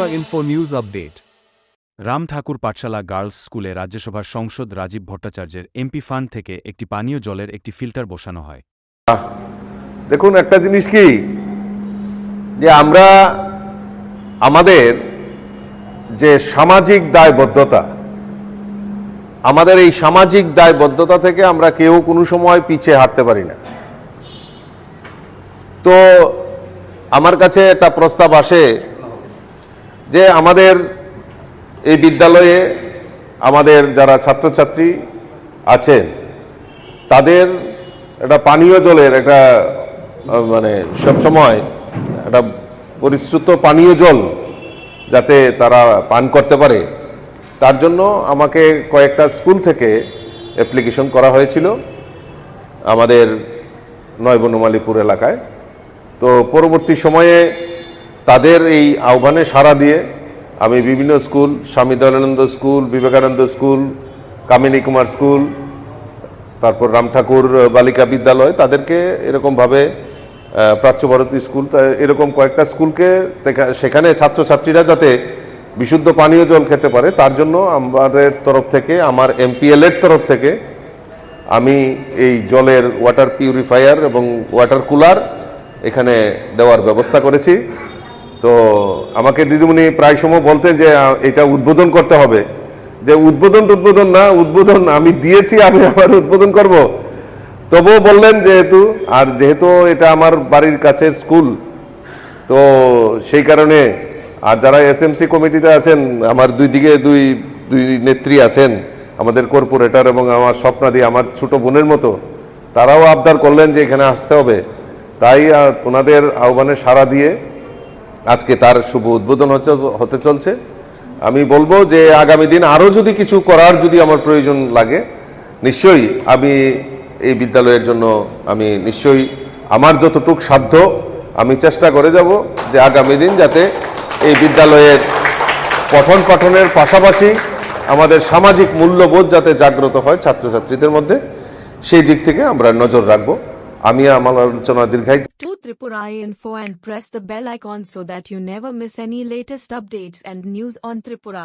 Tripura info news update. Ram Thakur Pathshala girls স্কুলে রাজ্যসভার সংসদ রাজীব ভট্টাচার্যের এমপি ফান্ড থেকে একটি পানীয় জলের একটি ফিল্টার বসানো হয়। দেখুন, একটা জিনিস কি যে আমরা আমাদের যে সামাজিক দায়বদ্ধতা, আমাদের এই সামাজিক দায়বদ্ধতা থেকে আমরা কেউ কোনো সময় পিছিয়ে হাঁটতে পারি না। তো আমার কাছে একটা প্রস্তাব আসে যে আমাদের এই বিদ্যালয়ে আমাদের যারা ছাত্রছাত্রী আছেন তাদের একটা পানীয় জলের একটা মানে সবসময় একটা পরিশ্রুত পানীয় জল যাতে তারা পান করতে পারে, তার জন্য আমাকে কয়েকটা স্কুল থেকে অ্যাপ্লিকেশন করা হয়েছিল আমাদের নয়বনমালীপুর এলাকায়। তো পরবর্তী সময়ে তাদের এই আহ্বানে সাড়া দিয়ে আমি বিভিন্ন স্কুল, স্বামী দয়ানন্দ স্কুল, বিবেকানন্দ স্কুল, কামিনী কুমার স্কুল, তারপর রাম ঠাকুর বালিকা বিদ্যালয়, তাদেরকে এরকমভাবে প্রাচ্যভারতী স্কুল, এরকম কয়েকটা স্কুলকে সেখানে ছাত্রছাত্রীরা যাতে বিশুদ্ধ পানীয় জল খেতে পারে তার জন্য আমাদের তরফ থেকে, আমার এমপিএল এর তরফ থেকে আমি এই জলের ওয়াটার পিউরিফায়ার এবং ওয়াটার কুলার এখানে দেওয়ার ব্যবস্থা করেছি। তো আমাকে দিদিমণি প্রায় সময় বলতেন যে এটা উদ্বোধন করতে হবে, যে উদ্বোধন না, উদ্বোধন আমি দিয়েছি, আমি আবার উদ্বোধন করব। তবুও বললেন যেহেতু এটা আমার বাড়ির কাছে স্কুল, তো সেই কারণে, আর যারা এসএমসি কমিটিতে আছেন, আমার দুই নেত্রী আছেন, আমাদের কর্পোরেটর এবং আমার স্বপ্নাদি, আমার ছোট বোনের মতো, তারাও আবদার করলেন যে এখানে আসতে হবে। তাই ওনাদের আহ্বানে সাড়া দিয়ে আজকে তার শুভ উদ্বোধন হতে চলছে। আমি বলবো যে আগামী দিন আরও যদি কিছু করার যদি আমার প্রয়োজন লাগে, নিশ্চয়ই আমি এই বিদ্যালয়ের জন্য আমি নিশ্চয়ই আমার যতটুক সাধ্য আমি চেষ্টা করে যাব যে আগামী দিন যাতে এই বিদ্যালয়ের পঠন পাঠনের পাশাপাশি আমাদের সামাজিক মূল্যবোধ যাতে জাগ্রত হয় ছাত্রছাত্রীদের মধ্যে, সেই দিক থেকে আমরা নজর রাখবো। আমি আমার আলোচনা দীর্ঘায়িত। To Tripura Info and press the bell icon so that you never miss any latest updates and news on Tripura.